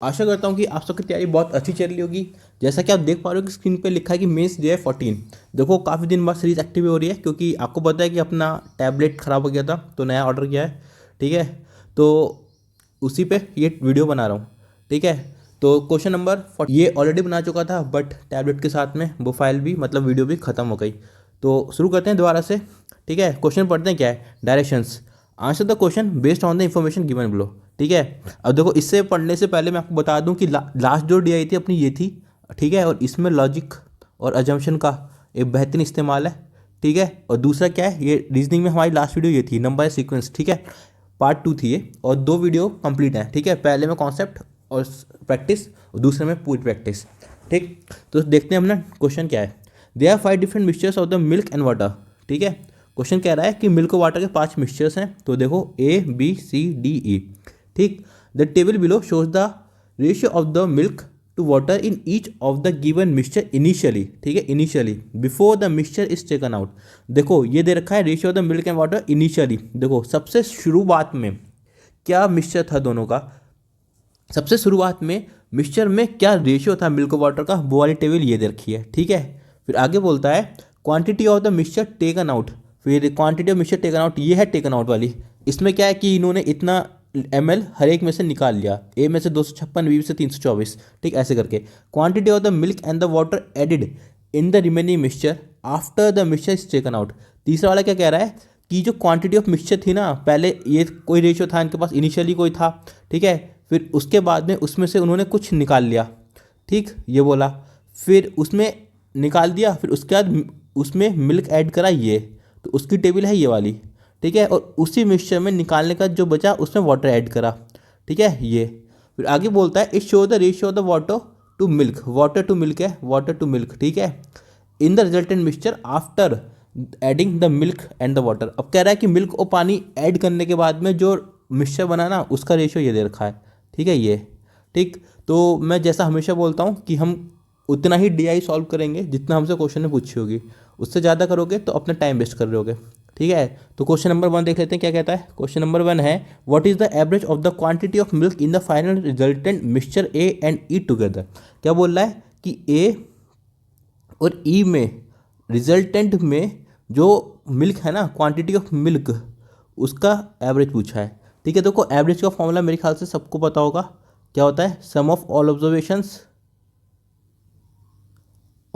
आशा करता हूँ कि आप सबकी तैयारी बहुत अच्छी चल रही होगी। जैसा कि आप देख पा रहे हो कि स्क्रीन पे लिखा है कि मेंस जो है 14। देखो काफ़ी दिन बाद सीरीज एक्टिव हो रही है क्योंकि आपको पता है कि अपना टैबलेट ख़राब हो गया था तो नया ऑर्डर किया है। ठीक है, तो उसी पे ये वीडियो बना रहा हूँ। ठीक है, तो क्वेश्चन नंबर 40 ये ऑलरेडी बना चुका था बट टैबलेट के साथ में वो फाइल भी मतलब वीडियो भी ख़त्म हो गई। तो शुरू करते हैं दोबारा से। ठीक है, क्वेश्चन पढ़ते हैं क्या है। Directions, answer the question based on the information given below. ठीक है, अब देखो इससे पढ़ने से पहले मैं आपको बता दूं कि लास्ट जो डी आई थी अपनी ये थी। ठीक है, और इसमें लॉजिक और अजम्पशन का एक बेहतरीन इस्तेमाल है। ठीक है, और दूसरा क्या है, ये रीजनिंग में हमारी लास्ट वीडियो ये थी नंबर सीक्वेंस। ठीक है, पार्ट 2 थी ये और 2 वीडियो कंप्लीट हैं। ठीक है, पहले में कॉन्सेप्ट और प्रैक्टिस और दूसरे में पूरी प्रैक्टिस। ठीक, तो देखते हैं अपना क्वेश्चन क्या है। They are 5 different mixtures of the milk and water. ठीक है, क्वेश्चन कह रहा है कि मिल्क और वाटर के 5 मिक्सचर्स हैं। तो देखो ABCDE। ठीक, the table below shows the ratio of the milk to water in each of the given mixture initially. ठीक है, initially before the mixture is taken out. देखो ये दे रखा है ratio of the milk and water initially. देखो सबसे शुरुआत में क्या मिक्सचर था दोनों का, सबसे शुरुआत में मिक्सचर में क्या रेशियो था मिल्क और वाटर का, वो वाली टेबल ये दे रखी है। ठीक है, फिर आगे बोलता है quantity of the mixture taken out. फिर quantity of mixture taken out ये है टेकन आउट वाली। इसमें क्या है कि इन्होंने इतना ml हर एक में से निकाल लिया, ए में से 256, बी में से 324। ठीक, ऐसे करके quantity of the milk and the water added in the remaining mixture after the mixture is taken out. तीसरा वाला क्या कह रहा है कि जो क्वांटिटी ऑफ मिक्सचर थी ना, पहले ये कोई रेशियो था इनके पास, इनिशियली कोई था। ठीक है, फिर उसके बाद में उसमें से उन्होंने कुछ निकाल लिया। ठीक, ये बोला, फिर उसमें निकाल दिया, फिर उसके बाद उसमें मिल्क ऐड करा ये, तो उसकी टेबल है ये वाली। ठीक है, और उसी मिक्सचर में निकालने का जो बचा उसमें वाटर ऐड करा। ठीक है, ये फिर आगे बोलता है it show the ratio of the water to milk, water to milk है, वाटर टू मिल्क। ठीक है, in the resultant mixture after adding the milk and the water. अब कह रहा है कि मिल्क और पानी ऐड करने के बाद में जो मिक्सचर बना ना उसका रेशियो ये दे रखा है। ठीक है, ये ठीक, तो मैं जैसा हमेशा बोलता हूँ कि हम उतना ही DI सॉल्व करेंगे जितना हमसे क्वेश्चन में पूछी होगी। उससे ज़्यादा करोगे तो अपना टाइम वेस्ट कर रहे होगे। ठीक है, तो क्वेश्चन नंबर 1 देख लेते हैं क्या कहता है। क्वेश्चन नंबर 1 है what is the average of the quantity of milk in the final resultant mixture A and E together. क्या बोल रहा है कि A और E में रिजल्टेंट में जो मिल्क है ना, क्वांटिटी ऑफ मिल्क उसका एवरेज पूछा है। ठीक है, देखो एवरेज का फॉर्मूला मेरे ख्याल से सबको पता होगा, क्या होता है, sum of all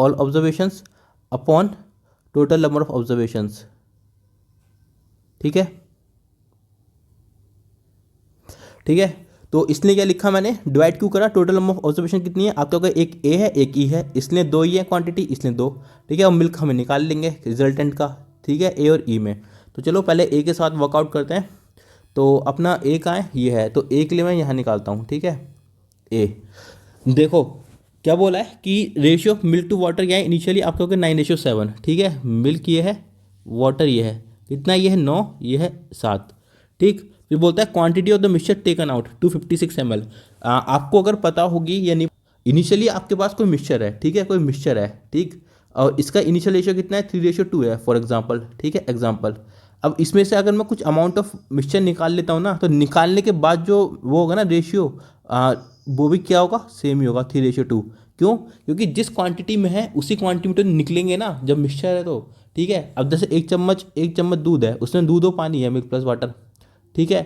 observations upon total number of observations. ठीक है, ठीक है, तो इसलिए क्या लिखा मैंने, डिवाइड क्यों करा, टोटल नंबर ऑफ ऑब्जर्वेशन कितनी है आपका, एक ए है एक ई है, इसलिए 2 ही है क्वांटिटी, इसलिए 2। ठीक है, अब मिल्क हमें निकाल लेंगे रिजल्टेंट का। ठीक है, ए और ई में, तो चलो पहले ए के साथ वर्कआउट करते हैं। तो अपना ए कहाँ है, ये है, तो ए के लिए मैं यहाँ निकालता हूँ। ठीक है, ए देखो क्या बोला है कि ratio of milk to water क्या है, इनिशियली आप कहोगे 9:7। ठीक है, मिल्क ये है, वाटर ये है, कितना ये है 9, ये है 7। ठीक, फिर बोलता है quantity of the mixture taken out 256 ml। आपको अगर पता होगी या नहीं, इनिशियली आपके पास कोई मिक्सचर है। ठीक है, कोई मिक्सचर है, ठीक, और इसका इनिशियल रेशियो कितना है, 3:2 है फॉर एग्जाम्पल। ठीक है, एग्जाम्पल, अब इसमें से अगर मैं कुछ अमाउंट ऑफ मिक्सचर निकाल लेता हूँ ना, तो निकालने के बाद जो वो होगा ना रेशियो, वो भी क्या होगा, सेम ही होगा, 3:2। क्यों, क्योंकि जिस क्वांटिटी में है उसी क्वांटिटी में तो निकलेंगे ना जब मिक्सचर है तो। ठीक है, अब जैसे एक चम्मच दूध है, उसमें दूध और पानी है, मिल्क प्लस वाटर। ठीक है,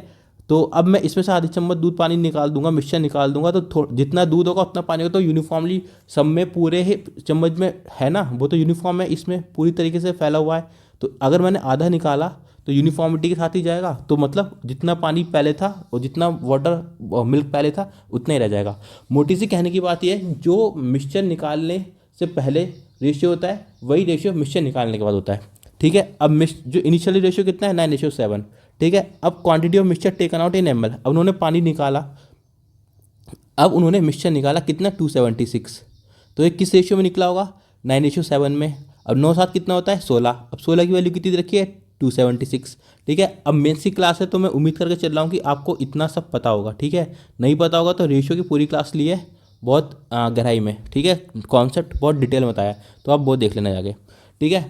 तो अब मैं इसमें से आधी चम्मच दूध पानी निकाल दूंगा, मिक्सचर निकाल दूंगा, तो जितना दूध होगा उतना पानी होगा, तो यूनिफॉर्मली सब में पूरे ही चम्मच में है ना, वो तो यूनिफॉर्म है, इसमें पूरी तरीके से फैला हुआ है। तो अगर मैंने आधा निकाला तो यूनिफॉर्मिटी के साथ ही जाएगा, तो मतलब जितना पानी पहले था और जितना वाटर मिल्क पहले था उतना ही रह जाएगा। मोटी सी कहने की बात यह है, जो मिक्सचर निकालने से पहले रेशियो होता है वही रेशियो मिक्सचर निकालने के बाद होता है। ठीक है, अब जो इनिशियली रेशियो कितना है, 9:7। ठीक है, अब quantity of mixture taken out in ml, अब उन्होंने पानी निकाला, अब उन्होंने मिक्सचर निकाला कितना, 276। तो ये किस रेशियो में निकला होगा, 9:7 में। अब 9 7 कितना होता है, 16। अब 16 की वैल्यू कितनी दे रखी है, 276। ठीक है, अब मेंस की क्लास है तो मैं उम्मीद करके चल रहा हूँ कि आपको इतना सब पता होगा। ठीक है, नहीं पता होगा तो रेशियो की पूरी क्लास ली है बहुत गहराई में। ठीक है, कॉन्सेप्ट बहुत डिटेल में बताया, तो आप वो देख लेना जाके। ठीक है,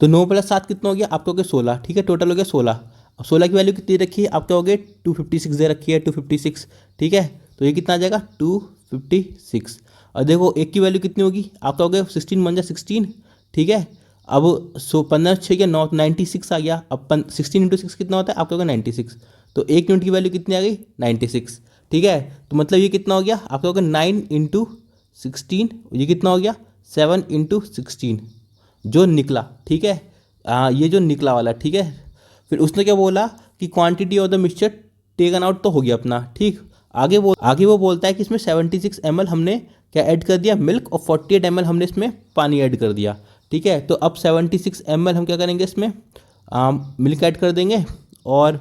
तो 9 + 7 कितना हो गया, आप कहोगे 16। ठीक है, टोटल हो गया 16। अब 16 की वैल्यू कितनी रखी है, आप कहोगे 256 दे रखी है, 256। ठीक है, तो ये कितना आ जाएगा 256। और देखो एक की वैल्यू कितनी होगी, आप कहोगे 16 बन जाए 16, ठीक है। अब 15 6 या 9 96 आ गया। अब 16 इंटू 6 कितना होता है, आप कहोगे 96। तो एक यूनिट की वैल्यू कितनी आ गई 96, ठीक है। तो मतलब ये कितना हो गया, आप कहोगे 9 इंटू 16, ये कितना हो गया 7 इंटू 16 जो निकला, ठीक है। ये जो निकला वाला, ठीक है। फिर उसने क्या बोला कि quantity of the mixture taken out तो हो गया अपना, ठीक। आगे वो बोलता है कि इसमें 76 ml हमने क्या ऐड कर दिया, मिल्क, और 48 ml हमने इसमें पानी ऐड कर दिया, ठीक है। तो अब 76 ml हम क्या करेंगे इसमें मिल्क ऐड कर देंगे, और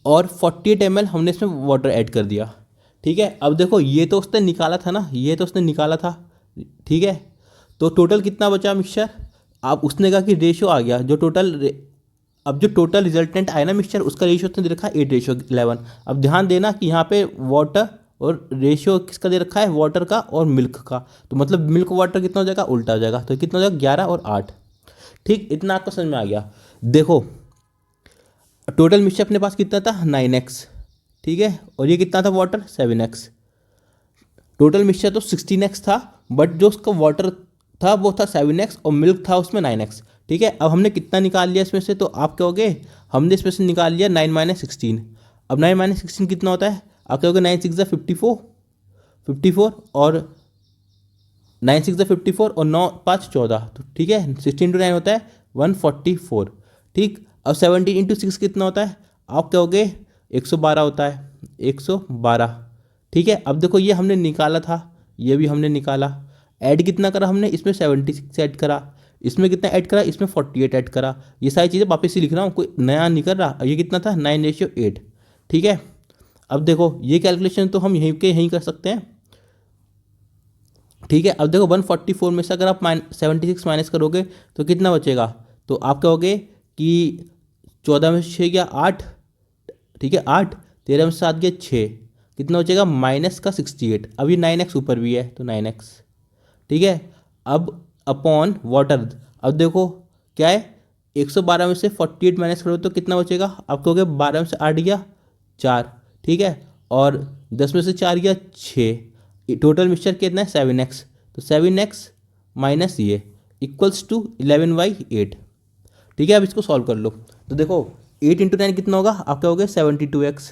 48 ml हमने इसमें वाटर ऐड कर दिया, ठीक है। अब देखो ये तो उसने निकाला था ना, ये तो उसने निकाला था, ठीक है। तो टोटल कितना बचा मिक्सचर, अब उसने कहा कि रेशियो आ गया जो टोटल, अब जो टोटल रिजल्टेंट आया ना मिक्सचर, उसका रेशियो उसने दे रखा है 8:11। अब ध्यान देना कि यहाँ पे वाटर और रेशियो किसका दे रखा है, वाटर का और मिल्क का। तो मतलब मिल्क वाटर कितना हो जाएगा, उल्टा हो जाएगा। तो कितना हो जाएगा 11 और 8, ठीक। इतना आपको समझ में आ गया। देखो टोटल मिक्सचर अपने पास कितना था 9x, ठीक है। और ये कितना था वाटर 7x। टोटल मिक्सचर तो 16x था, बट जो उसका वाटर था वो था 7x और मिल्क था उसमें 9x, ठीक है। अब हमने कितना निकाल लिया इसमें से, तो आप कहोगे हमने इसमें से निकाल लिया 9 - 16। अब 9 - 16 कितना होता है, आप कहोगे 9 6 54 और 9 6 54 और 9 5 14, तो ठीक है। 16 × 9 होता है 144, ठीक। अब 17 × 6 कितना होता है, आप कहोगे 112 होता है, 112, ठीक है। अब देखो ये हमने निकाला था, ये भी हमने निकाला। ऐड कितना करा हमने, इसमें 76 ऐड करा, इसमें कितना ऐड करा, इसमें 48 ऐड करा। ये सारी चीज़ें वापस से लिख रहा हूँ, कोई नया नहीं कर रहा। ये कितना था 9:8, ठीक है। अब देखो ये कैलकुलेशन तो हम यहीं के यहीं कर सकते हैं, ठीक है। अब देखो 144 में से अगर आप 76 माइनस करोगे तो कितना बचेगा, तो आप कहोगे कि 14 में से 6 गया 8, ठीक है 8, 13 में से 7 गया 6, कितना बचेगा माइनस का 68। अब ये 9x ऊपर भी है तो 9x, ठीक है। अब अपॉन वाटर, अब देखो क्या है 112 में से 48 माइनस करो तो कितना बचेगा, आप कहोगे 12 में से 8 गया 4, ठीक है। और 10 में से 4 गया 6, टोटल मिक्सचर कितना है 7x। तो 7x माइनस ये इक्वल्स टू 11/8, ठीक है। अब इसको सॉल्व कर लो। तो देखो 8 × 9 कितना होगा, आप कहोगे 72x,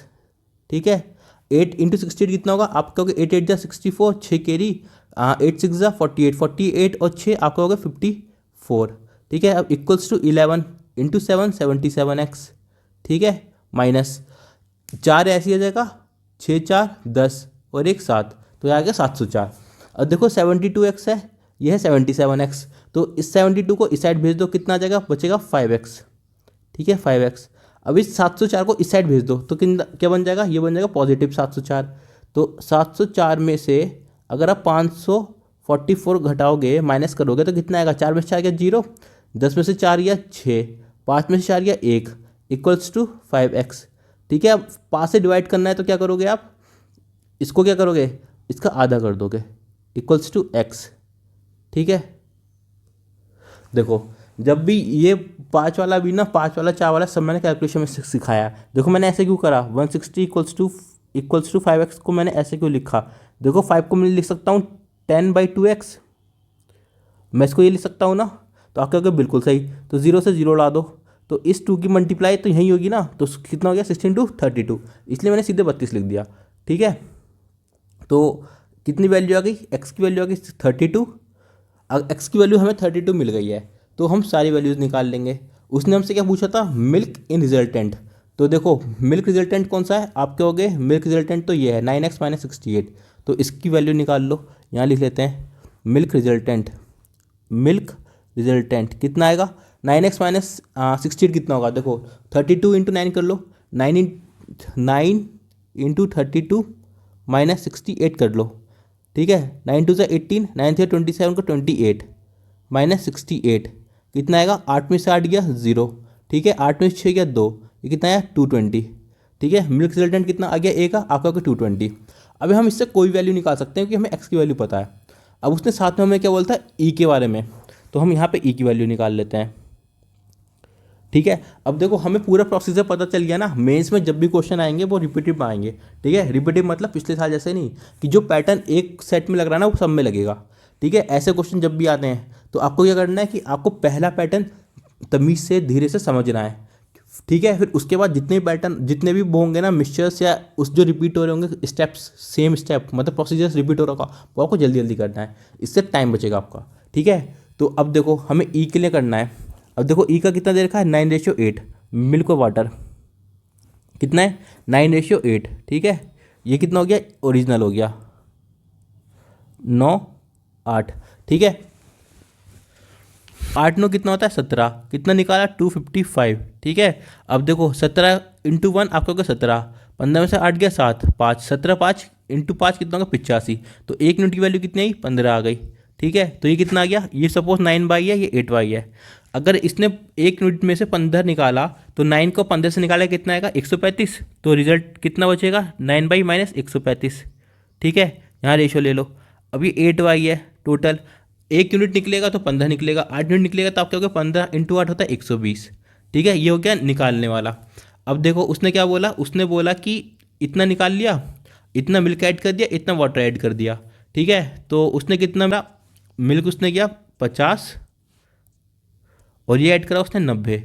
ठीक है। 8 × 68 कितना होगा, आप कहोगे 8 8 64, 6 कैरी, 8 6 48, 48 और 6 आप कहोगे 54, ठीक है। अब इक्वल्स टू 11 × 7 77x, ठीक है। माइनस 4 ऐसे आ जाएगा, 6 4 10 और 1 7, तो ये आ गया 704। अब देखो 72x है, ये है 77x, तो इस 72 को इस साइड भेज दो, कितना आ जाएगा, बचेगा 5x, ठीक है 5x। अब इस 704 को इस साइड भेज दो तो क्या बन जाएगा, ये बन जाएगा पॉजिटिव 704। तो 704 में से अगर आप 544 घटाओगे माइनस करोगे तो कितना आएगा, 4 में से 4 गया 0, 10 में से 4 गया 6, 5 में से 4 गया 1, इक्वल्स टू 5x, ठीक है। अब 5 से डिवाइड करना है तो क्या करोगे आप, इसको क्या करोगे, इसका आधा कर दोगे, इक्वल्स टू x, ठीक है। देखो जब भी ये 5 वाला भी ना, 5 वाला 4 वाला सब मैंने कैलकुलेशन में सिखाया। देखो मैंने ऐसे क्यों करा, 160 इक्वल्स टू 5x को मैंने ऐसे क्यों लिखा, देखो 5 को मैं लिख सकता हूँ 10/2x, मैं इसको ये लिख सकता हूँ ना। तो आप कहोगे बिल्कुल सही, तो 0 से 0 ला दो, तो इस 2 की मल्टीप्लाई तो यहीं होगी ना, तो कितना हो गया 16 × 32, इसलिए मैंने सीधे 32 लिख दिया, ठीक है। तो कितनी वैल्यू आ गई, x की वैल्यू आ गई 32। अब x की वैल्यू हमें 32 मिल गई है, तो हम सारी वैल्यूज़ निकाल लेंगे। उसने हमसे क्या पूछा था, मिल्क इन रिजल्टेंट। तो देखो मिल्क रिजल्टेंट कौन सा है, आप कहोगे मिल्क रिजल्टेंट तो ये है 9x - 68, तो इसकी वैल्यू निकाल लो, यहाँ लिख लेते हैं मिल्क रिजल्टेंट कितना आएगा, 9x - 68 कितना होगा, देखो 32 × 9 कर लो, 9 × 32 - 68 कर लो, ठीक है। 9 2 = 18, 9 3 27 को 28 - 68 कितना आएगा, 8 में से 8 गया 0, ठीक है। 8 में से 6 गया 2, ये कितना आया 220, ठीक है। मिल्क रिजल्टेंट कितना आ गया, ए का आपका 220। अभी हम इससे कोई वैल्यू निकाल सकते हैं क्योंकि हमें एक्स की वैल्यू पता है। अब उसने साथ में हमें क्या बोलता है, ई के बारे में, तो हम यहाँ पे ई की वैल्यू निकाल लेते हैं, ठीक है। अब देखो हमें पूरा प्रोसीजर पता चल गया ना, मेंस में जब भी क्वेश्चन आएंगे वो रिपीटिव आएंगे। ठीक है, रिपीटिव मतलब पिछले साल जैसे नहीं कि जो पैटर्न एक सेट में लग रहा है ना वो सब में लगेगा। ठीक है, ऐसे क्वेश्चन जब भी आते हैं तो आपको क्या करना है कि आपको पहला पैटर्न तमीज़ से धीरे से समझना है। ठीक है, फिर उसके बाद जितने पैटर्न जितने भी वो होंगे ना मिक्सचर्स या उस जो रिपीट हो रहे होंगे स्टेप्स, सेम स्टेप मतलब प्रोसीजर्स रिपीट हो रहा होगा, वो आपको जल्दी जल्दी करना है, इससे टाइम बचेगा आपका। ठीक है, तो अब देखो हमें ई के लिए करना है। अब देखो ई का कितना दे रखा है 9:8, मिल्क और वाटर कितना है 9:8। ठीक है, ये कितना हो गया ओरिजिनल हो गया 9:8। ठीक है, 8 9 कितना होता है 17, कितना निकाला 255। ठीक है, अब देखो 17 × 1 आपका होगा 17, 15 में से 8 गया 7, 5 17 5 × 5 कितना होगा 85। तो 1 यूनिट की वैल्यू कितनी आई 15 आ गई। ठीक है, तो ये कितना आ गया, ये सपोज 9/, है ये 8/, है। अगर इसने 1 यूनिट में से 15 निकाला तो 9 को 15 से निकाला कितना आएगा 135। तो रिजल्ट कितना बचेगा 9/, - 135। ठीक है, यहाँ रेशो ले लो। अब ये 8/, है टोटल। 1 यूनिट निकलेगा तो 15 निकलेगा, 8 यूनिट निकलेगा तो आपका हो गया 15 × 8 होता है 120। ठीक है, ये हो गया निकालने वाला। अब देखो उसने क्या बोला, उसने बोला कि इतना निकाल लिया, इतना मिल्क ऐड कर दिया, इतना वाटर ऐड कर दिया। ठीक है, तो उसने कितना मिल्क उसने किया 50 और ये ऐड करा उसने 90।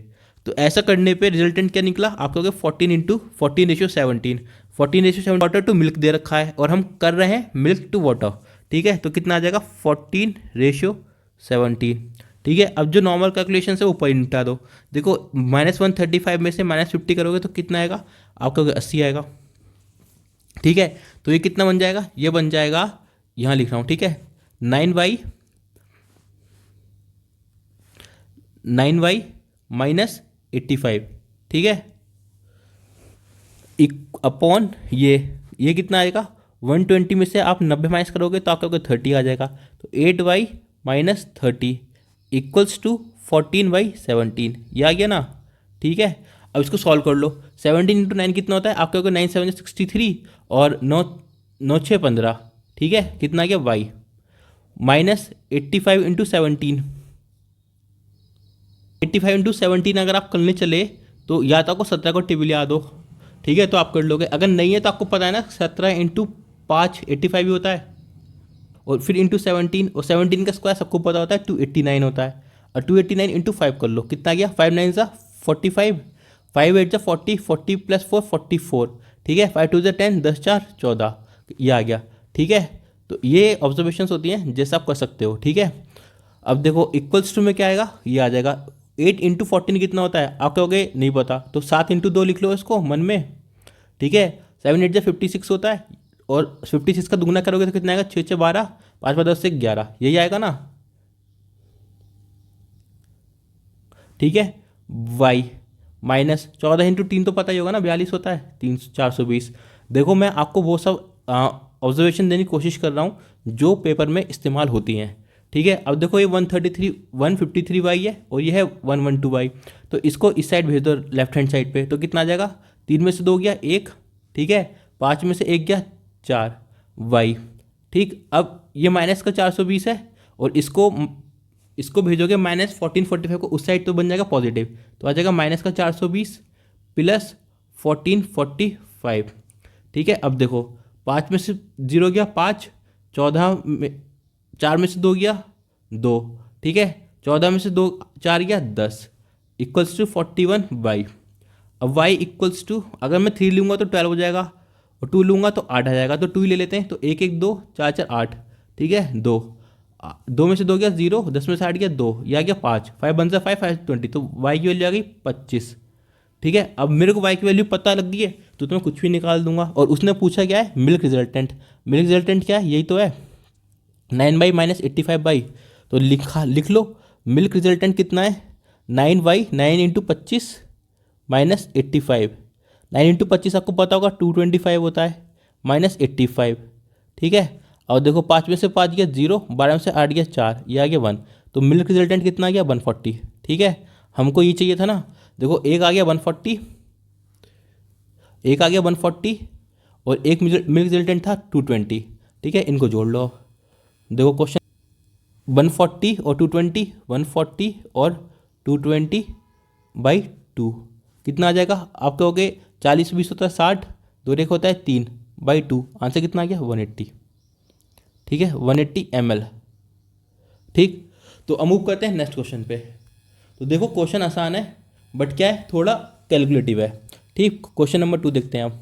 तो ऐसा करने पे रिजल्टेंट क्या निकला आपका हो गया 14 × 14:17। 14:17 वाटर टू मिल्क दे रखा है और हम कर रहे हैं मिल्क टू वाटर। ठीक है, तो कितना आ जाएगा 14:17। ठीक है, अब जो नॉर्मल कैलकुलेशन है वो ऊपर ही निपटा दो। देखो -135 में से -50 करोगे तो कितना आएगा आपका 80 आएगा। ठीक है, तो ये कितना बन जाएगा, ये बन जाएगा, यहाँ लिख रहा हूँ। ठीक है, 9/, -85। ठीक है, अपॉन ये कितना आएगा 120 में से आप 90 माइनस करोगे तो आपका 30 आ जाएगा। तो 8/, - 30 इक्वल्स टू 14/17, ये आ गया ना। ठीक है, अब इसको सॉल्व कर लो। 17 × 9 कितना होता है आपका 9 7 63 और 9 9 6 15। ठीक है, कितना आ गया y -85 × 17। 85 × 17 अगर आप करने चले तो या तो आपको 17 को टेबल याद हो। ठीक है, तो आप कर लोगे, अगर नहीं है तो आपको पता है ना 17 × 5 85 भी होता है, और फिर इंटू 17, और 17 का स्क्वायर सबको पता होता है 289 होता है। और 289 × 5 कर लो, कितना गया 5 9 ज़ा 45, 5 8 ज़ा 40, 40 + 4 44। ठीक है, 5 2 ज़ा 10, 10 4 14, ये आ गया। ठीक है, तो ये ऑब्जर्वेशंस होती हैं जैसे आप कर सकते हो। ठीक है, अब देखो इक्वल्स टू में क्या आएगा, ये आ जाएगा 8 × 14 कितना होता है आप कहोगे नहीं पता, तो 7 × 2 लिख लो इसको मन में। ठीक है, 7 8 ज़ा 56 होता है, और 56 का दुगना करोगे तो कितना आएगा 6 6 12, 5 5 10 से 11, यही आएगा ना। ठीक है, y -14 × 3 तो पता ही होगा ना 42 होता है, 3 420। देखो मैं आपको वो सब ऑब्जर्वेशन देने की कोशिश कर रहा हूँ जो पेपर में इस्तेमाल होती हैं। ठीक है, अब देखो ये 153y है और ये है 112y, तो इसको इस साइड भेज दो लेफ्ट हैंड साइड पे, तो कितना आ जाएगा 3 में से 2 गया 1। ठीक है, 5 में से 1 गया 4 y। ठीक, अब ये माइनस का 420 है और इसको भेजोगे -1445 को उस साइड, तो बन जाएगा पॉजिटिव, तो आ जाएगा -420 + 1445। ठीक है, अब देखो 5 में से 0 गया 5, 14 में 4 में से 2 गया 2। ठीक है, 14 में से 2 4 गया 10 इक्वल्स टू 41y। अब y इक्वल्स टू, अगर मैं 3 लूँगा तो 12 हो जाएगा, और 2 लूँगा तो 8 आ जाएगा, तो 2 ही ले लेते हैं, तो 1 1 2 4 4 8। ठीक है, 2 में से 2 गया 0, 10 में से 8 गया 2, यह आ गया 5, 5 बन सा 5 5 20, तो y की वैल्यू आ गई 25। ठीक है, अब मेरे को y की वैल्यू पता लग गई है तो मैं कुछ भी निकाल दूंगा। और उसने पूछा क्या है मिल्क रिजल्टेंट, मिल्क रिजल्टेंट क्या है यही तो है 9/, - 85/, तो लिख लो मिल्क रिजल्टेंट कितना है 9/, 9 × 25 - 85। 9 × 25 आपको पता होगा 225 होता है, -85। ठीक है, और देखो 5 में से 5 गया 0, 12 में से 8 गया 4, ये आ गया 1, तो मिल्क रिजल्टेंट कितना आ गया 140। ठीक है, हमको ये चाहिए था ना, देखो एक आ गया 140, एक आ गया 140 और एक मिल्क रिजल्टेंट था 220। ठीक है, इनको जोड़ लो। देखो क्वेश्चन 140 और 220, 140 और 220 बाई 2 कितना आ जाएगा, आप कहोगे 40 20 होता है 60, 2 रेख होता है 3/2, आंसर कितना आ गया 180। ठीक है 180 ml। ठीक, तो अब मूव करते हैं नेक्स्ट क्वेश्चन पे। तो देखो क्वेश्चन आसान है बट क्या है, थोड़ा कैलकुलेटिव है। ठीक, क्वेश्चन नंबर 2 देखते हैं आप।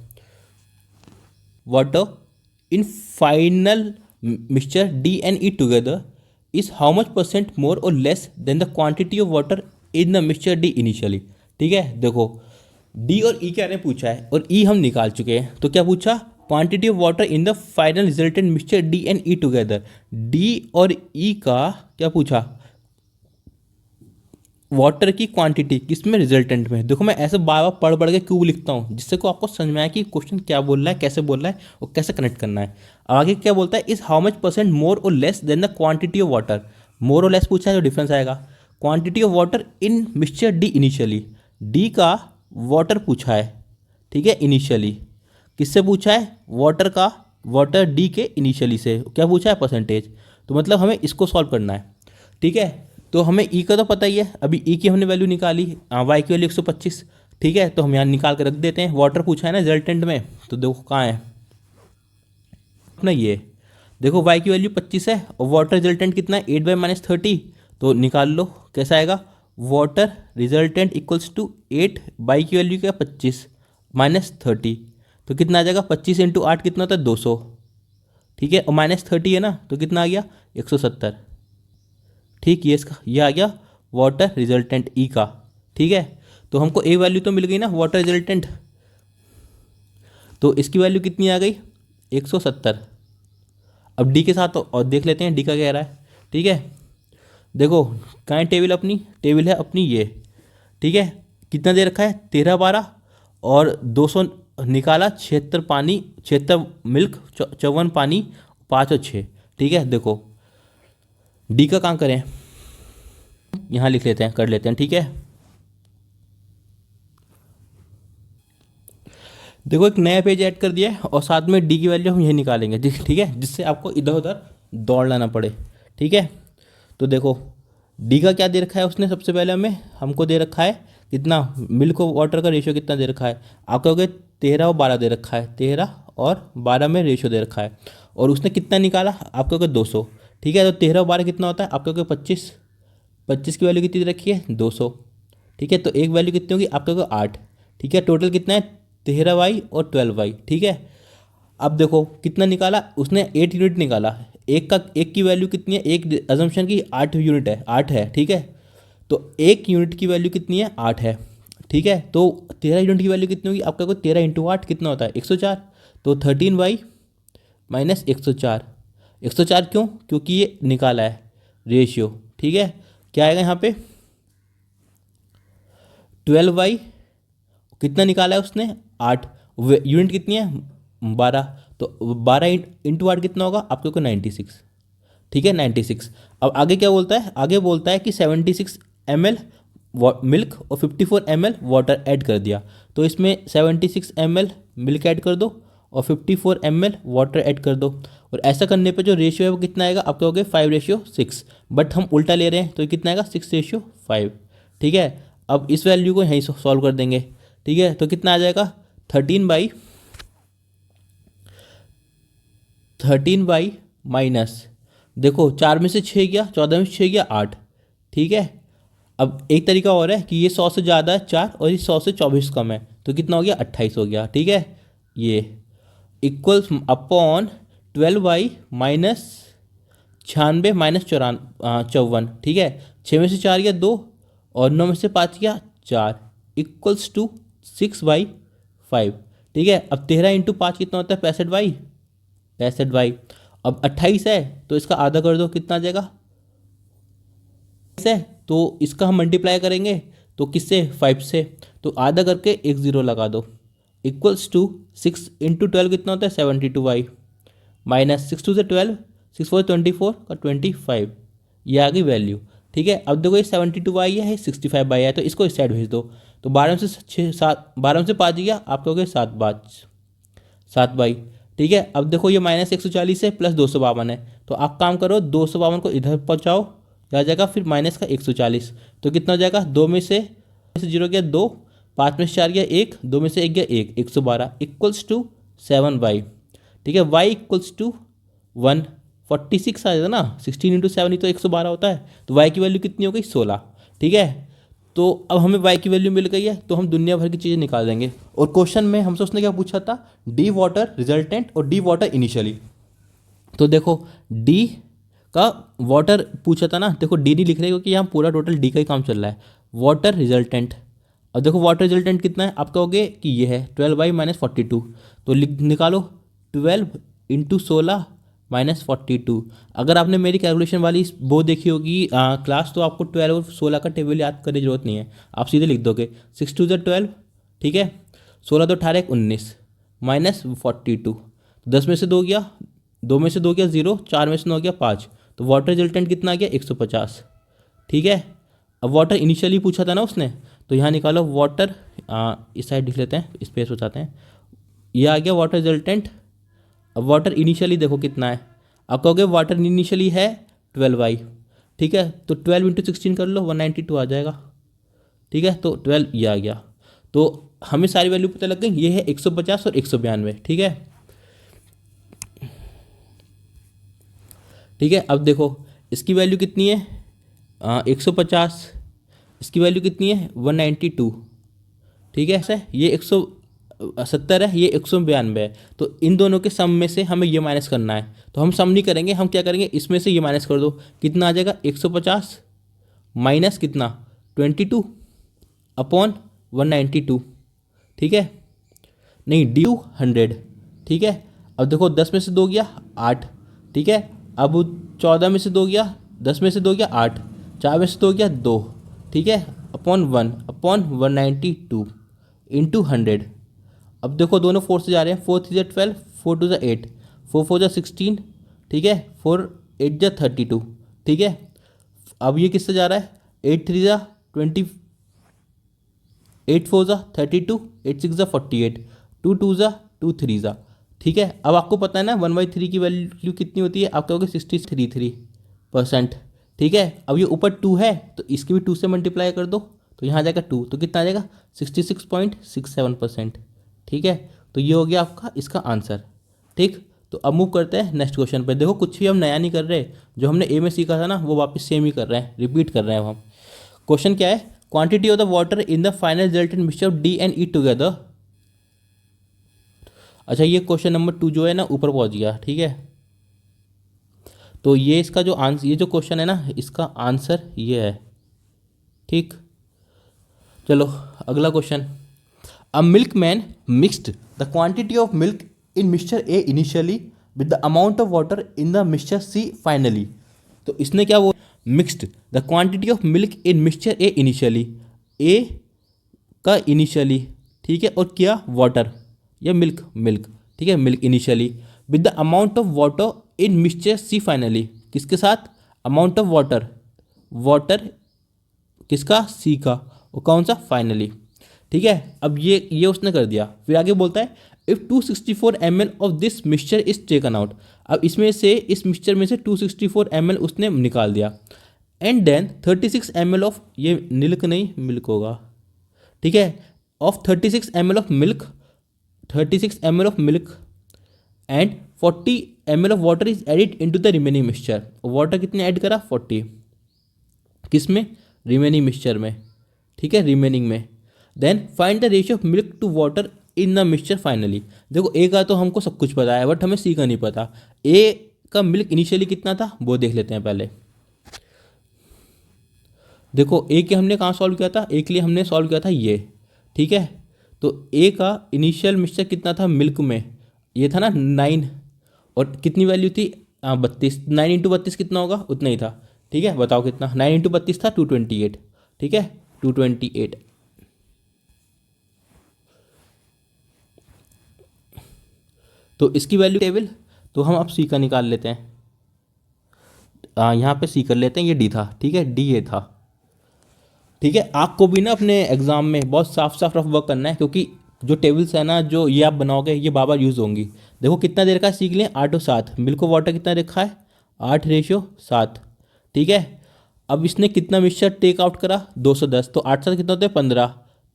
Water in final mixture D and E together is how much % more or less than the quantity of water in the mixture D initially। ठीक है, देखो D और E क्या ने पूछा है और E हम निकाल चुके हैं, तो क्या पूछा, quantity of water in the final resultant mixture D and E together. D और E का क्या पूछा, वाटर की क्वांटिटी किसमें, रिजल्टेंट में। देखो मैं ऐसे बार बार पढ़ के क्यों लिखता हूँ, जिससे को आपको समझ में आए कि क्वेश्चन क्या बोल रहा है, कैसे बोल रहा है और कैसे कनेक्ट करना है। आगे क्या बोलता है, is how much % more or less than the quantity of water. More or less पूछा है तो डिफरेंस आएगा। Quantity of water in mixture D initially, D का वाटर पूछा है, ठीक है इनिशियली। किससे पूछा है, वाटर का, वाटर डी के इनिशियली से क्या पूछा है, परसेंटेज। तो मतलब हमें इसको सॉल्व करना है। ठीक है, तो हमें ई का तो पता ही है, अभी ई की हमने वैल्यू निकाली, वाई की वैल्यू 125। ठीक है, तो हम यहाँ निकाल कर रख देते हैं। वाटर पूछा है ना रिजल्टेंट में, तो देखो कहाँ है अपना, ये देखो वाई की वैल्यू 25 है और वाटर रिजल्टेंट कितना है 8/-30। तो निकाल लो कैसा आएगा, water resultant equals to 8 by की वैल्यू क्या 25 -30, तो कितना आ जाएगा 25 × 8 कितना होता है 200। ठीक है, और -30 है ना, तो कितना आ गया 170। ठीक, ये आ गया वाटर रिजल्टेंट ई का। ठीक है, तो हमको ए वैल्यू तो मिल गई ना वाटर रिजल्टेंट, तो इसकी वैल्यू कितनी आ गई 170। अब डी के साथ और देख लेते हैं डी का क्या रहा है। ठीक है, देखो कहाँ है टेबल, अपनी टेबल है अपनी ये। ठीक है, कितना दे रखा है 13 12 और 200 निकाला, 76 पानी, 76 मिल्क, 54 पानी, 5 और 6। ठीक है, देखो डी का काम करें, यहाँ लिख लेते हैं, कर लेते हैं। ठीक है, देखो एक नया पेज ऐड कर दिया है और साथ में डी की वैल्यू हम यही निकालेंगे। ठीक है, जिससे आपको इधर उधर दौड़ लाना पड़े। ठीक है, तो देखो डी का क्या दे रखा है उसने, सबसे पहले हमको दे रखा है कितना, मिल्क और वाटर का रेशियो कितना दे रखा है, आप कहोगे 13 और 12 दे रखा है, 13 और 12 में रेशियो दे रखा है। और उसने कितना निकाला, आप कहोगे 200। ठीक है, तो 13 और 12 कितना होता है, आप कहोगे 25, 25 की वैल्यू कितनी रखी है 200। ठीक है, तो एक वैल्यू कितनी होगी, आप कहोगे 8। ठीक है, टोटल कितना है 13y और 12y। ठीक है, अब देखो कितना निकाला उसने, 8 यूनिट निकाला। एक की वैल्यू कितनी है, एक अजम्पशन की 8 यूनिट है, 8 है। ठीक है, तो एक यूनिट की वैल्यू कितनी है 8 है। ठीक है, तो 13 यूनिट की वैल्यू कितनी होगी, आपका को 13 × 8 कितना होता है 104। तो 13y - 104। 104 क्यों, क्योंकि ये निकाला है रेशियो। ठीक है, क्या आएगा यहाँ पे 12y, कितना निकाला है उसने 8, यूनिट कितनी है 12, तो 12 × 8 कितना होगा आपके को 96। ठीक है 96। अब आगे क्या बोलता है, आगे बोलता है कि 76 ml मिल्क और 54 ml वाटर ऐड कर दिया। तो इसमें 76 ml मिल्क ऐड कर दो और 54 ml वाटर ऐड कर दो, और ऐसा करने पे जो रेशियो है वो कितना आएगा, आप कहोगे 5:6। बट हम उल्टा ले रहे हैं तो कितना आएगा 6:5। ठीक है, अब इस वैल्यू को यहीं सॉल्व कर देंगे। ठीक है, तो कितना आ जाएगा 13 माइनस, देखो 4 में से 6 गया, 14 में से 6 गया 8। ठीक है, अब एक तरीका और है कि ये 100 से ज़्यादा है 4 और ये 100 से 24 कम है, तो कितना हो गया 28 हो गया। ठीक है, ये equals upon 12y minus 96 minus 54। ठीक है, 6 में से 4 गया 2 और 9 में से 5 गया 4 इक्वल्स टू 6/5। ठीक है, अब 13 × 5 कितना होता है 65y, 65y। अब 28 है तो इसका आधा कर दो, कितना आ जाएगा है, तो इसका हम मल्टीप्लाई करेंगे तो किससे 5 से, तो आधा करके एक 0 लगा दो इक्वल्स टू 6 × 12 कितना होता है 72y माइनस 6 2 से 12, 6 4 24 का 25, ये आ गई वैल्यू। ठीक है, अब देखो ये 72y है, 65y है, तो इसको इस साइड भेज दो। तो 12 से 6 7, 12 से 5 गया, आप कहोगे 7/7। ठीक है, अब देखो ये -140 है प्लस 252 है, तो आप काम करो 252 को इधर पहुँचाओ, आ जाएगा फिर माइनस का 140, तो कितना हो जाएगा 2 में से में से 0 गया 2, 5 में से 4 गया 1, 2 में से 1 गया 1, 112 इक्वल्स टू 7y। ठीक है, y इक्वल्स टू 146 आ जाता ना, 16 इंटू 7 ही तो 112 होता है, तो y की वैल्यू कितनी हो गई 16। ठीक है, तो अब हमें y की वैल्यू मिल गई है, तो हम दुनिया भर की चीज़ें निकाल देंगे। और क्वेश्चन में हमसे उसने क्या पूछा था, डी वाटर रिजल्टेंट और डी वाटर इनिशियली। तो देखो डी का वाटर पूछा था ना, देखो डी नहीं लिख रहे क्योंकि यहाँ पूरा टोटल डी का ही काम चल रहा है। वाटर रिजल्टेंट, अब देखो वाटर रिजल्टेंट कितना है, आप कहोगे कि ये है 12/-42, तो निकालो 12 इंटू 16 -42। अगर आपने मेरी कैलकुलेशन वाली वो देखी होगी क्लास, तो आपको 12 और 16 का टेबल याद करने की जरूरत नहीं है, आप सीधे लिख दोगे 6 2 12। ठीक है, 16 तो 18 19 -42, 10 में से 2 गया, 2 में से 2 गया 0, 4 में से 9 गया 5, तो वाटर रिजल्टेंट कितना आ गया 150। ठीक है, अब वाटर इनिशियली पूछा था ना उसने, तो यहाँ निकालो वाटर, इस साइड लिख लेते हैं, स्पेस बचाते हैं, ये आ गया वाटर रिजल्टेंट। अब वाटर इनिशियली देखो कितना है, आप कहोगे वाटर इनिशियली है 12y। ठीक है, तो 12 इंटू 16 कर लो, 192 आ जाएगा। ठीक है, तो 12 ये आ गया, तो हमें सारी वैल्यू पता लग गई, ये है 150 और 192। ठीक है, ठीक है, अब देखो इसकी वैल्यू कितनी है 150, इसकी वैल्यू कितनी है 192। ठीक है, ऐसा ये 170 है, ये 192 है, तो इन दोनों के सम में से हमें ये माइनस करना है। तो हम सम नहीं करेंगे, हम क्या करेंगे, इसमें से ये माइनस कर दो, कितना आ जाएगा 150 माइनस कितना 22 अपॉन 192। ठीक है, नहीं डी 100। ठीक है, अब देखो 10 में से 2 गया 8। ठीक है, अब 14 में से 2 गया, 10 में से 2 गया 8, 4 में से 2 गया 2। ठीक है, अपॉन 1 अपॉन 192 इंटू 100। अब देखो दोनों 4 से जा रहे हैं, 4 3 जा 12, 4 2 जा 8, 4 4 जा 16। ठीक है, 4 8 जा 32। ठीक है, अब ये किससे जा रहा है, 8 3 जा 20, 8 4 जा 32, 8 6 जा 48, 2 2 जा 2 3 जा। ठीक है, अब आपको पता है ना 1/3 की वैल्यू कितनी होती है, आप कहोगे 63%। ठीक है, अब ये ऊपर 2 है, तो इसकी भी 2 से मल्टीप्लाई कर दो, तो यहाँ आ जाएगा 2, तो कितना आ जाएगा 66.67%। ठीक है, तो ये हो गया आपका इसका आंसर। ठीक, तो अब मूव करते हैं नेक्स्ट क्वेश्चन पर। देखो कुछ भी हम नया नहीं कर रहे, जो हमने ए में सीखा था ना वो वापस सेम ही कर रहे हैं, रिपीट कर रहे हैं हम। क्वेश्चन क्या है, quantity of the water in the final resultant mixture of D and E together. अच्छा, ये क्वेश्चन नंबर 2 जो है ना ऊपर पहुंच गया। ठीक है, तो ये इसका जो आंसर, ये जो क्वेश्चन है ना इसका आंसर ये है। ठीक, चलो अगला question. A milkman mixed the quantity of milk in mixture A initially with the amount of water in the mixture C finally. तो इसने क्या वो mixed the quantity of milk in mixture A initially, A का initially, ठीक है, और क्या water या मिल्क, ठीक है, milk initially with the amount of water in mixture C finally, किसके साथ, अमाउंट ऑफ वाटर, वाटर किसका, सी का, और कौन सा, फाइनली। ठीक है, अब ये उसने कर दिया, फिर आगे बोलता है if 264 ml of this mixture is taken out. अब इसमें से, इस मिक्सचर में से 264 ml उसने निकाल दिया, एंड देन 36 ml ऑफ, ये मिल्क नहीं मिल्क होगा, ठीक है, of 36 ml of milk, 36 ml of milk and 40 ml of water is added into the remaining mixture. Water कितने ऐड करा, 40, किस में, रिमेनिंग मिक्सचर में। ठीक है, रिमेनिंग में। Then find the ratio of milk to water in the mixture finally. देखो A का तो हमको सब कुछ पता है, बट हमें सी का नहीं पता। ए का मिल्क इनिशियली कितना था वो देख लेते हैं पहले। देखो ए के हमने कहाँ सॉल्व किया था, ए के लिए हमने सॉल्व किया था ये। ठीक है, तो ए का इनिशियल मिक्सचर कितना था मिल्क में, ये था ना 9, और कितनी वैल्यू थी 32, 9 इंटू 32 कितना होगा, उतना ही था। ठीक है, बताओ कितना, 9 इंटू 32 था 228। ठीक है, 228। तो इसकी वैल्यू टेबल, तो हम अब सी का निकाल लेते हैं। यहाँ पे सी कर लेते हैं, ये डी था। ठीक है, डी ये था। ठीक है, आपको भी ना अपने एग्जाम में बहुत साफ साफ रफ वर्क करना है, क्योंकि जो टेबल्स है ना जो ये आप बनाओगे ये बार बार यूज़ होंगी। देखो कितना देर का सीख लें, 8 और 7, मिल्क को वाटर कितना रखा है 8/7। ठीक है, अब इसने कितना मिक्सचर टेक आउट करा 210, तो 8 साथ कितना होता है 15,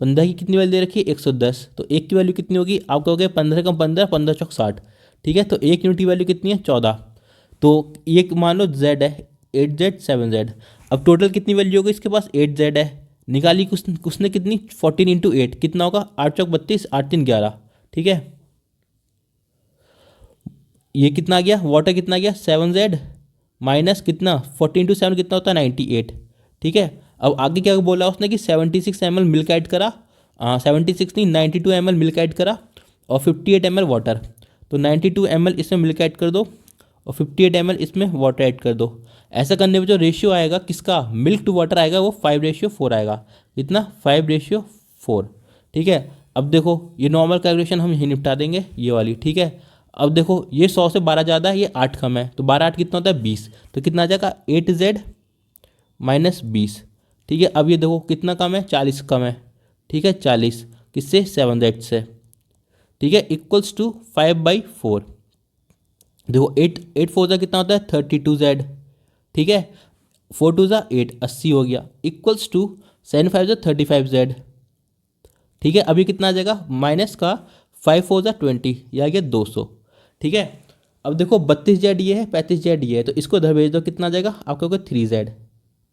15 की कितनी वैल्यू दे रखी है 110, तो एक की वैल्यू कितनी होगी आप कहोगे 15 कम 15, 15 चौक 60, ठीक है। तो एक यूनिट की वैल्यू कितनी है 14, तो ये मान लो जेड है 8Z 7Z। अब टोटल कितनी वैल्यू होगी इसके पास 8Z है, निकाली उसने कितनी 14 इंटू 8 कितना होगा 8 चौक 32, 8 3 11, ठीक है। ये कितना आ गया वाटर कितना आ गया 7Z माइनस कितना 14 इंटू 7 कितना होता है 98, ठीक है। अब आगे क्या बोला उसने कि 76 ml मिल्क ऐड करा, 76 नहीं 92 ml मिल्क ऐड करा और 58 ml वाटर, तो 92 ml इसमें मिल्क ऐड कर दो और 58 ml इसमें वाटर ऐड कर दो। ऐसा करने में जो रेशियो आएगा किसका मिल्क टू वाटर आएगा वो 5:4 आएगा, कितना 5:4, ठीक है। अब देखो ये नॉर्मल कैलकुलेशन हम यही निपटा देंगे ये वाली, ठीक है। अब देखो ये 100 से 12 ज़्यादा है, ये 8 कम है, तो 12 8 कितना होता है 20, तो कितना आ जाएगा 8Z माइनस 20, ठीक है। अब ये देखो कितना कम है 40 कम है, ठीक है 40 किससे 7Z से, ठीक है, इक्वल्स टू 5/4। देखो 8 4 ज़ा कितना होता है 32Z, ठीक है, 4 2 ज़ा 8 80 हो गया, इक्वल्स टू 7 5 ज़ा 35Z, ठीक है। अभी कितना आ जाएगा माइनस का 5 4 ज़ा 20, यह आ गया 200, ठीक है। अब देखो 32Z ये है 35Z ये है, तो इसको इधर भेज दो कितना आ जाएगा आपका होगा 3Z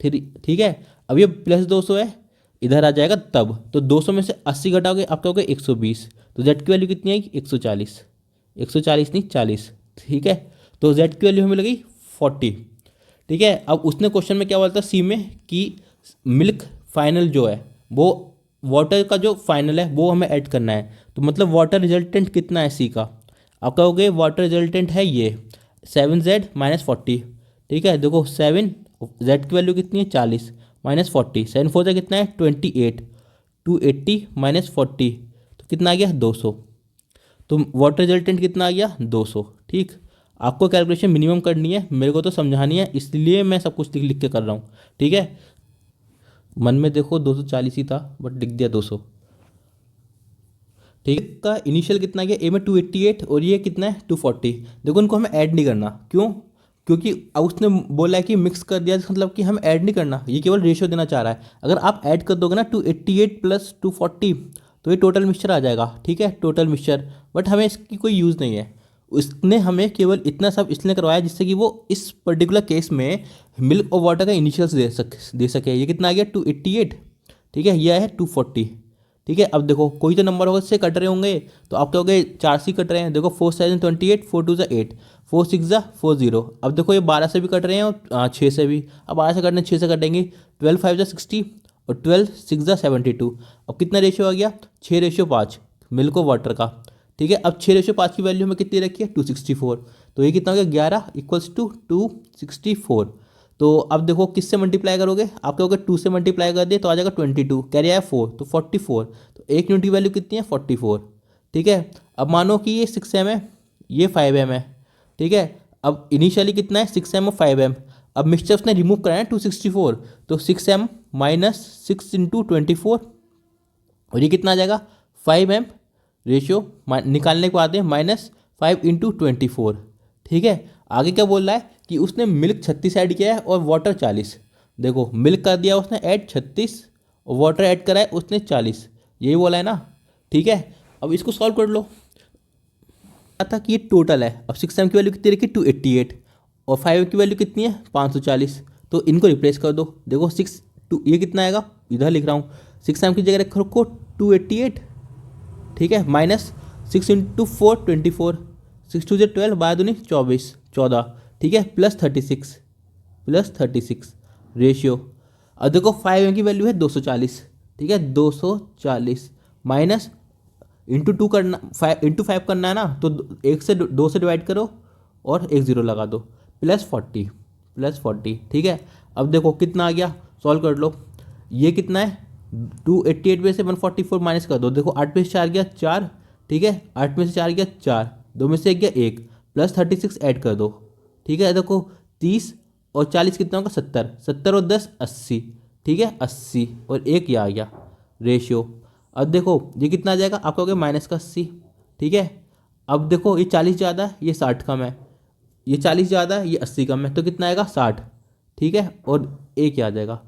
3, ठीक है। अब ये प्लस 200 है इधर आ जाएगा तब, तो 200 में से 80 घटाओगे आपका होगा 120, तो Z की वैल्यू कितनी आएगी 140, 140 नहीं 40, ठीक है। तो Z की वैल्यू हमें लगी 40, ठीक है। अब उसने क्वेश्चन में क्या बोला था सी में कि मिल्क फाइनल जो है वो वाटर का जो फाइनल है वो हमें ऐड करना है, तो मतलब वाटर रिजल्टेंट कितना है सी का, आप कहोगे वाटर रिजल्टेंट है ये 7Z माइनस 40, ठीक है। देखो 7Z की वैल्यू कितनी है 40 माइनस 40, 7 4 से कितना है 28, 280 माइनस 40, तो कितना आ गया 200, तो वाटर रिजल्टेंट कितना आ गया 200, ठीक। आपको कैलकुलेशन मिनिमम करनी है, मेरे को तो समझानी है, इसलिए मैं सब कुछ लिख लिख के कर रहा हूँ, ठीक है। मन में देखो 240 ही था बट लिख दिया 200, ठीक है। का इनिशियल कितना गया ए में 288 और ये कितना है 240, देखो उनको हमें ऐड नहीं करना, क्यों, क्योंकि अब उसने बोला है कि मिक्स कर दिया, मतलब कि हम ऐड नहीं करना, ये केवल रेशियो देना चाह रहा है। अगर आप ऐड कर दोगे ना 288 प्लस 240 तो ये टोटल मिक्सचर आ जाएगा, ठीक है, टोटल मिक्सचर, बट हमें इसकी कोई यूज़ नहीं है। उसने हमें केवल इतना सब इसलिए करवाया जिससे कि वो इस पर्टिकुलर केस में मिल्क और वाटर का इनिशियल्स दे सके। ये कितना आ गया 288, ठीक है, यह है 240, ठीक है। अब देखो कोई तो नंबर होगा इससे कट रहे होंगे, तो आप कहोगे 4 से कट रहे हैं, देखो 4 7 28, 4 2 8, 4 6 40। अब देखो ये 12 से भी कट रहे हैं और 6 से भी, अब 12 से कटने 6 से कटेंगे, 12 5 60 और 12 6 72। अब कितना रेशियो आ गया 6:5 मिल्क और वाटर का, ठीक है। अब 6:5 की वैल्यू हमें कितनी रखी है 264, तो ये कितना हो गया 11 इक्वल्स टू 264। तो अब देखो किससे मल्टीप्लाई करोगे, आप कहोगे 2 से मल्टीप्लाई कर दिए तो आ जाएगा 22, कैरी आया 4 तो 44, तो एक यूनिट की वैल्यू कितनी है 44, ठीक है। अब मानो कि ये 6M है ये 5M है, ठीक है। अब इनिशियली कितना है 6M और 5M, अब मिक्सचर उसने रिमूव कराया है 264, तो 6M माइनस 6 इंटू 24 और ये कितना आ जाएगा 5M रेशियो निकालने के बाद माइनस 5 इंटू 24, ठीक है। आगे क्या बोल रहा है कि उसने मिल्क 36 ऐड किया है और वाटर 40, देखो मिल्क कर दिया उसने ऐड 36 और वाटर ऐड करा है उसने 40, यही बोला है ना, ठीक है। अब इसको सॉल्व कर लो, था कि ये टोटल है। अब 6M की वैल्यू कितनी रखी 288 और 5M की वैल्यू कितनी है 540, तो इनको रिप्लेस कर दो, देखो 6 2 ये कितना आएगा इधर लिख रहा हूँ 6M की जगह रखो 288, ठीक है, माइनस 6 इंटू 4 24, 6 2 12 बाय दूनी 24 14, ठीक है, प्लस 36 रेशियो। अब देखो 5M की वैल्यू है 240, ठीक है 240 माइनस इंटू 2 करना 5 इंटू 5 करना है ना, तो 1 से 2 से डिवाइड करो और 1 0 लगा दो, प्लस 40, ठीक है। अब देखो कितना आ गया सॉल्व कर लो, ये कितना है 288 में से 144 माइनस कर दो, देखो 8 में से 4 गया 4, ठीक है, 8 में से 4 गया 4, 2 में से 1 गया 1, प्लस 36 ऐड कर दो, ठीक है। देखो 30 और 40 कितना होगा 70, 70 और 10 80, ठीक है 80 और 1 ये आ गया रेशियो। अब देखो ये कितना आ जाएगा आपका हो गया माइनस का 80, ठीक है। अब देखो ये 40 ज़्यादा है ये 60 कम है, ये 40 ज़्यादा है ये 80 कम है, तो कितना आएगा 60, ठीक है, और ए क्या आ जाएगा,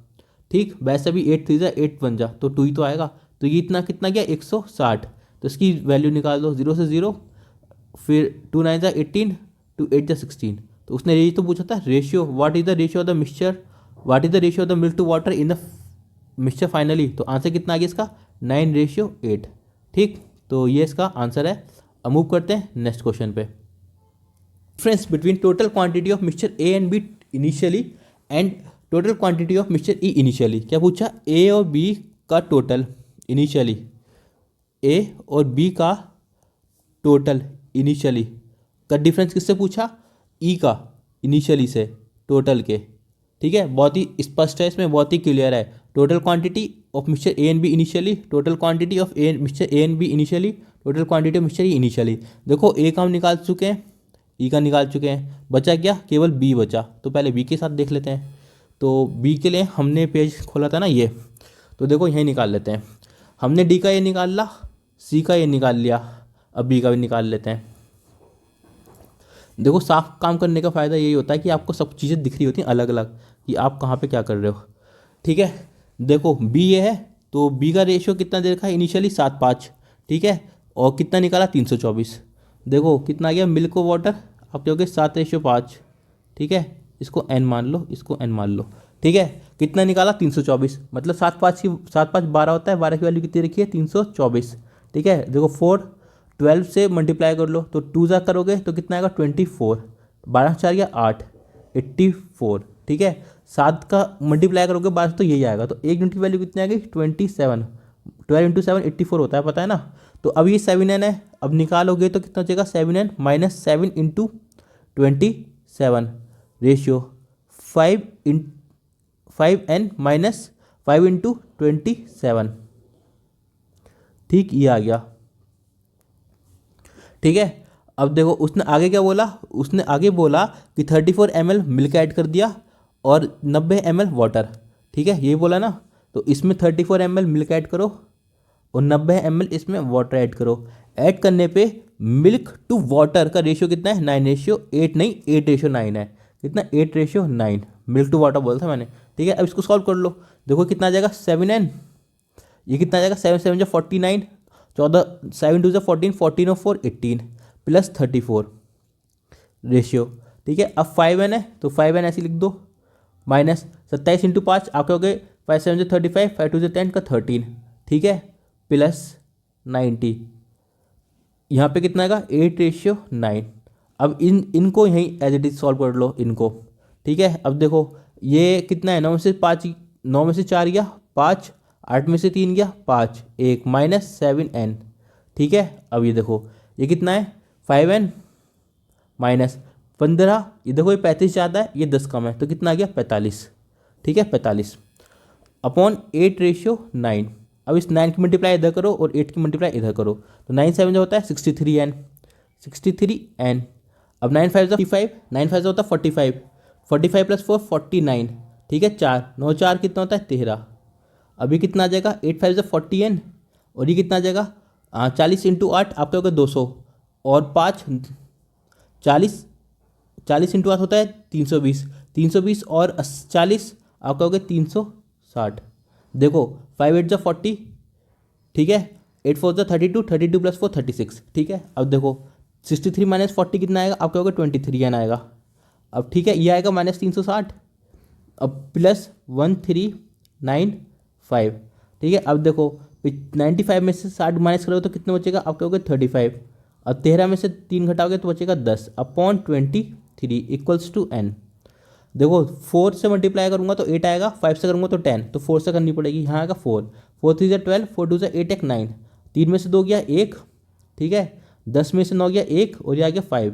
ठीक। वैसे भी 8 3 जा 8 बन जा तो 2 ही तो आएगा। तो ये इतना कितना गया 160, तो इसकी वैल्यू निकाल दो, 0 से 0, फिर 2 9 जा 18, 2 8 जा 16। तो उसने यही तो पूछा था, ratio, what is the ratio of the mixture, what is the ratio of the milk to water in the mixture finally. तो आंसर कितना आ गया इसका 9:8, ठीक। तो ये इसका आंसर है। अब मूव करते हैं नेक्स्ट क्वेश्चन पे। Difference between total quantity of mixture A and B initially and total quantity of mixture E initially. क्या पूछा, ए और बी का टोटल इनिशियली, ए और बी का टोटल इनिशियली का डिफरेंस किससे पूछा, ई का इनिशियली से टोटल के, ठीक है। बहुत ही स्पष्ट है, इसमें बहुत ही क्लियर है। Total quantity of mixture A and B initially, total quantity of A mixture A and B initially, total quantity of mixture E initially. देखो ए का हम निकाल चुके हैं, ई का निकाल चुके हैं, बचा क्या, केवल बी बचा। तो पहले बी के साथ देख लेते हैं। तो बी के लिए हमने पेज खोला था ना ये, तो देखो यही निकाल लेते हैं। हमने डी का ये निकाल ला, सी का ये निकाल लिया, अब बी का भी निकाल लेते हैं। देखो साफ काम करने का फ़ायदा यही होता है कि आपको सब चीज़ें दिख रही होती हैं अलग अलग, कि आप कहाँ पे क्या कर रहे हो, ठीक है। देखो बी ये है, तो बी का रेशियो कितना दे रखा है इनिशियली 7:5, ठीक है। और कितना निकाला 324। देखो कितना आ गया, मिल्क और वाटर आप कहोगे 7:5, ठीक है। इसको n मान लो, इसको n मान लो, ठीक है। कितना निकाला 324, मतलब 7:5 की 7:5 12 होता है, 12 की वैल्यू कितनी रखी है 324, ठीक है। देखो 4 12 से मल्टीप्लाई कर लो, तो 2 जा करोगे तो कितना आएगा 24, 12 4 या 8 84, ठीक है। 7 का मल्टीप्लाई करोगे 12 तो यही आएगा। तो एक यूनिट की वैल्यू कितनी आ गई 27, 12 × 7 84 होता है, पता है ना। तो अब ये 7n है, अब निकालोगे तो कितना बचेगा 7n minus 7 × 27 ratio 5n minus 5 × 27, ठीक, ये आ गया, ठीक है। अब देखो उसने आगे क्या बोला, उसने आगे बोला कि 34 ml मिल्क ऐड कर दिया और 90 ml वाटर, ठीक है, ये बोला ना। तो इसमें 34 ml मिल्क ऐड करो और 90 ml इसमें वाटर ऐड करो। ऐड करने पे मिल्क टू वाटर का रेशियो कितना है 9:8 नहीं 8:9 है। कितना 8:9, मिल्क टू वाटर बोला था मैंने, ठीक है। अब इसको सॉल्व कर लो, देखो कितना आ जाएगा 7n, ये कितना आ जाएगा 7 7 जो 49, 14 7 2 जो 14, 14 और 4 18 प्लस 34 रेशियो, ठीक है। अब 5n है तो 5n ऐसे लिख दो, माइनस 27 × 5 आप कहोगे 5 7 जो 35, 5 2 जो 10 का 13, ठीक है, प्लस 90, यहाँ पे कितना आएगा 8:9। अब इनको यहीं एज इट इज सॉल्व कर लो इनको, ठीक है। अब देखो ये कितना है 9 में से 5, 9 में से 4 गया 5, 8 में से 3 गया 5, 1 माइनस 7n, ठीक है। अब ये देखो ये कितना है 5n माइनस 15, ये देखो ये 35 ज़्यादा है, ये 10 कम है, तो कितना आ गया 45, ठीक है, 45 अपॉन 8:9। अब इस 9 की मल्टीप्लाई इधर करो और 8 की मल्टीप्लाई इधर करो, तो 9 7 जो होता है 63n, 63n। अब 9 5 जो 45, 9 5 जो होता है 45, 45 प्लस 4 49, ठीक है। 4 9 4 कितना होता है 13। अभी कितना आ जाएगा 8 5 जो 40n, और ये कितना आ जाएगा 40 × 8 आप कहोगे 200, और 5 40, 40 × 8 होता है 320, 320 और 40 आप कहोगे 360। देखो 5 8 जो 40, ठीक है, 8 4 जो 32, 32 प्लस 4 36, ठीक है। अब देखो 63 माइनस 40 कितना आएगा आप कहोगे 23n आएगा। अब ठीक है ये आएगा माइनस 360, अब प्लस 1395, ठीक है। अब देखो 95 में से 60 माइनस करोगे तो कितना बचेगा आप कहोगे 35, अब 13 में से 3 घटाओगे तो बचेगा 10 अपॉन 23 इक्वल्स टू n। देखो 4 से मल्टीप्लाई करूंगा तो 8 आएगा, 5 से करूंगा तो 10, तो 4 से करनी पड़ेगी, यहाँ आएगा 4, 4 3 से 12, 4 2 से 8 1 9, 3 में से 2 गया 1, ठीक है, 10 में से 9 गया 1 और ये आ गया 5।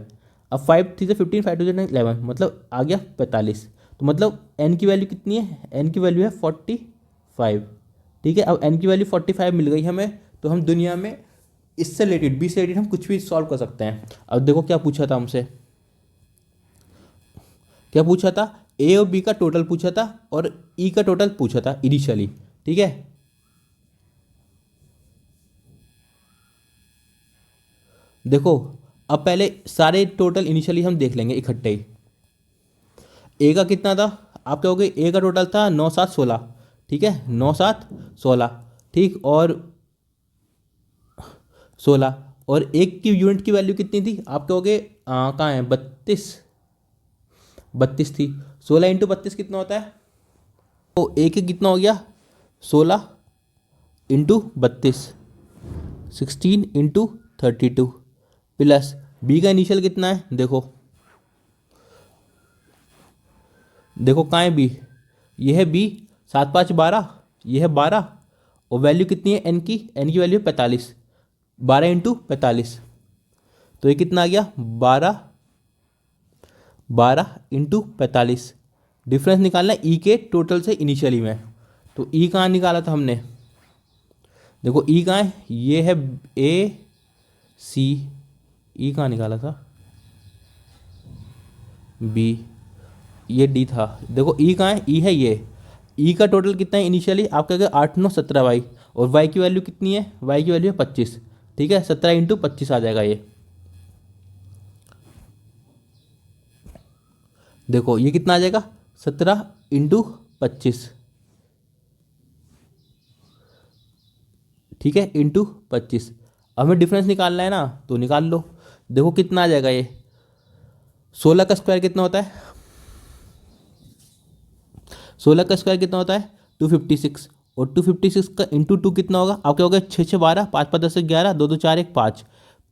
अब 5 3 से 15, 5 2 से 11, मतलब आ गया 45। तो मतलब n की वैल्यू कितनी है, n की वैल्यू है 45, ठीक है। अब n की वैल्यू 45 मिल गई हमें, तो हम दुनिया में इससे रिलेटेड बी से रिलेटेड हम कुछ भी सॉल्व कर सकते हैं। अब देखो क्या पूछा था हमसे, क्या पूछा था, ए और बी का टोटल पूछा था और ई का टोटल पूछा था इनिशियली, ठीक है। देखो अब पहले सारे टोटल इनिशियली हम देख लेंगे इकट्ठे ही। ए का कितना था आप क्या हो गए, ए का टोटल था 9 7 16, ठीक है, 9 7 16, ठीक, और 16, और एक की यूनिट की वैल्यू कितनी थी, आप कहोगे कहाँ है, 32, 32 थी। 16 × 32 कितना होता है, तो एक कितना हो गया, 16 × 32, 16 × 32, प्लस बी का इनिशियल कितना है, देखो देखो कहाँ है बी, ये है बी, 7 5 12, ये है 12, और वैल्यू कितनी है एन की वैल्यू 45, 12 × 45, तो ये कितना आ गया, 12, 12 × 45। डिफरेंस निकालना है ई के टोटल से इनिशियली में, तो ई कहाँ निकाला था हमने, देखो ई कहाँ है, ये है ए सी, ई कहाँ निकाला था, बी, ये डी था, देखो ई कहाँ है, ई है ये, ई का टोटल कितना है इनिशियली, आप कहेंगे 8 9 17 वाई, और वाई की वैल्यू कितनी है, वाई की वैल्यू है 25, ठीक है, 17 × 25 आ जाएगा ये, देखो ये कितना आ जाएगा, 17 × 25, ठीक है, × 25। अब हमें डिफरेंस निकालना है ना, तो निकाल लो, देखो कितना आ जाएगा ये, 16 का स्क्वायर कितना होता है, 16 का स्क्वायर कितना होता है, 256, और 256 का × 2 कितना होगा, आप क्या होगा, 6 6 12, 5 5 10 11, 2 2 4 1 5,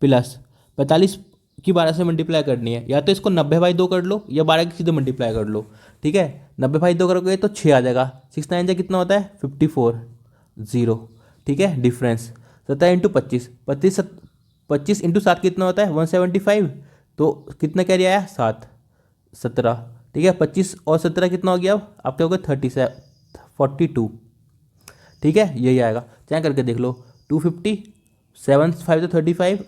प्लस 45 की 12 से मल्टीप्लाई करनी है, या तो इसको 90/2 कर लो, या 12 की सीधे मल्टीप्लाई कर लो, ठीक है, 90/2 करोगे तो 6 आ जाएगा, 6 9 कितना होता है, 54 0, ठीक है, डिफरेंस 17 × 25, 25 × 7 कितना होता है, 175, तो कितना कैरी आया, 7 17, ठीक है, 25 और 17 कितना हो गया, अब आप क्या हो गया, 42, ठीक है, यही आएगा, चाहे करके देख लो, 250, 7 5 तो 35,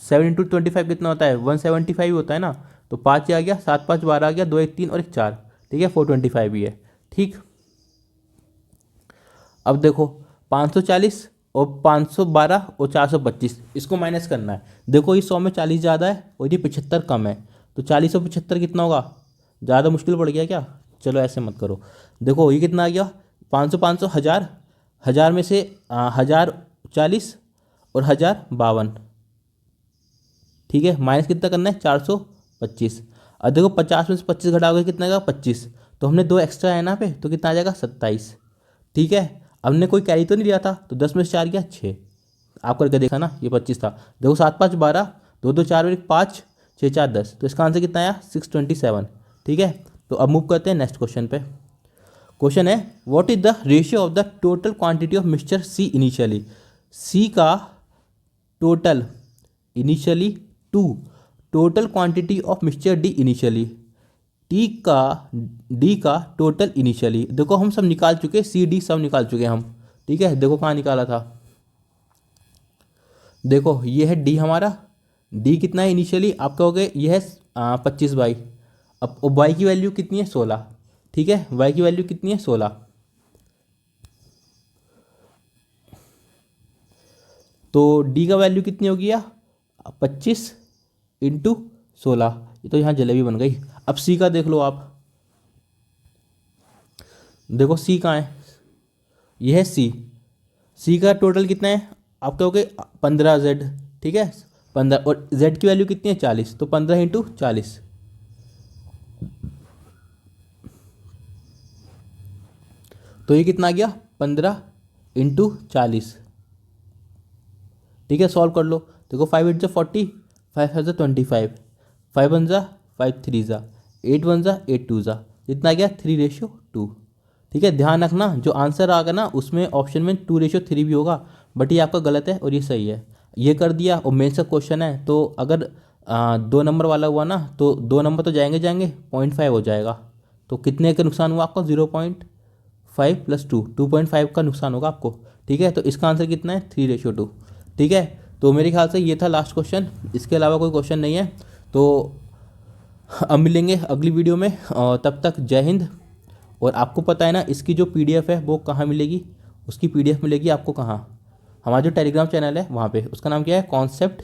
7 × 25 कितना होता है, 175 होता है ना, तो 5 आ गया, 7 5 12 आ गया, 2 1 3 और 1 4, ठीक है, 425 ही है, ठीक। अब देखो 540 और 512 और 425, इसको माइनस करना है, देखो ये 100 में 40 ज़्यादा है और ये 75 कम है, तो 40 और 75 कितना होगा, ज़्यादा मुश्किल पड़ गया क्या, चलो ऐसे मत करो, देखो ये कितना आ गया, 500 500 1000, 1000 में से 1040 और 1052, ठीक है, माइनस कितना करना है, 425, अब देखो 50 में से 25 घटाओगे कितना आएगा, 25, तो हमने 2 एक्स्ट्रा है ना पे, तो कितना आ जाएगा, 27, ठीक है, हमने कोई कैरी तो नहीं लिया था, तो 10 में से 4 गया 6, आप करके देखा ना, ये 25 था, देखो 7 5 12, 2 2 4 और 1 5, 6 4 10, तो इसका आंसर कितना आया, 627, ठीक है। तो अब मूव करते हैं नेक्स्ट क्वेश्चन पे। क्वेश्चन है, what is the ratio of the total quantity of mixture C initially, C का total initially to total quantity of mixture D initially, D का टोटल इनिशियली, देखो हम सब निकाल चुके, सी डी सब निकाल चुके हम, ठीक है, देखो कहाँ निकाला था, देखो ये है डी हमारा, डी कितना है इनिशियली, आप कहोगे ये है 25 बाई, अब वाई की वैल्यू कितनी है, 16, ठीक है, वाई की वैल्यू कितनी है, 16, तो डी का वैल्यू कितनी होगी, 25 × 16, ये तो यहाँ जलेबी बन गई। अब सी का देख लो आप, देखो सी कहाँ है, ये है सी का टोटल कितना है, आप कहोगे 15Z, ठीक है, 15, और Z की वैल्यू कितनी है, 40, तो 15 × 40, तो ये कितना आ गया, 15 × 40, ठीक है, सॉल्व कर लो, देखो 5 8 40, 5 5 25, 5 1 5 3 8 1 8 2 जितना आ गया 3:2, ठीक है, ध्यान रखना जो आंसर आएगा ना उसमें ऑप्शन में 2:3 भी होगा, बट ये आपका गलत है और ये सही है, ये कर दिया। और मेन सा क्वेश्चन है, तो अगर 2 नंबर वाला हुआ ना तो 2 नंबर तो जाएंगे 0.5 हो जाएगा, तो कितने का नुकसान हुआ आपका, 0.5 + 2, 2.5 का नुकसान होगा आपको, ठीक है, तो इसका आंसर कितना है, 3:2, ठीक है। तो मेरे ख्याल से ये था लास्ट क्वेश्चन, इसके अलावा कोई क्वेश्चन नहीं है, तो अब मिलेंगे अगली वीडियो में, और तब तक जय हिंद। और आपको पता है ना इसकी जो पीडीएफ है वो कहाँ मिलेगी, उसकी पीडीएफ मिलेगी आपको कहाँ, हमारा जो टेलीग्राम चैनल है वहाँ पे, उसका नाम क्या है, concept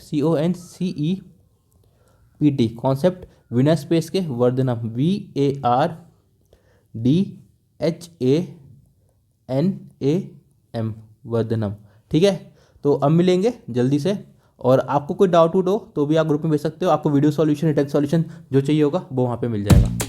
CONCEPT, concept winner space के वर्धनम, VAR DHANAM, वर्धनम। ठीक है, तो अब मिलेंगे जल्दी से। और आपको कोई डाउट हो तो भी आप ग्रुप में भेज सकते हो। आपको वीडियो सॉल्यूशन, टेक्स्ट सॉल्यूशन जो चाहिए होगा वो वहाँ पे मिल जाएगा।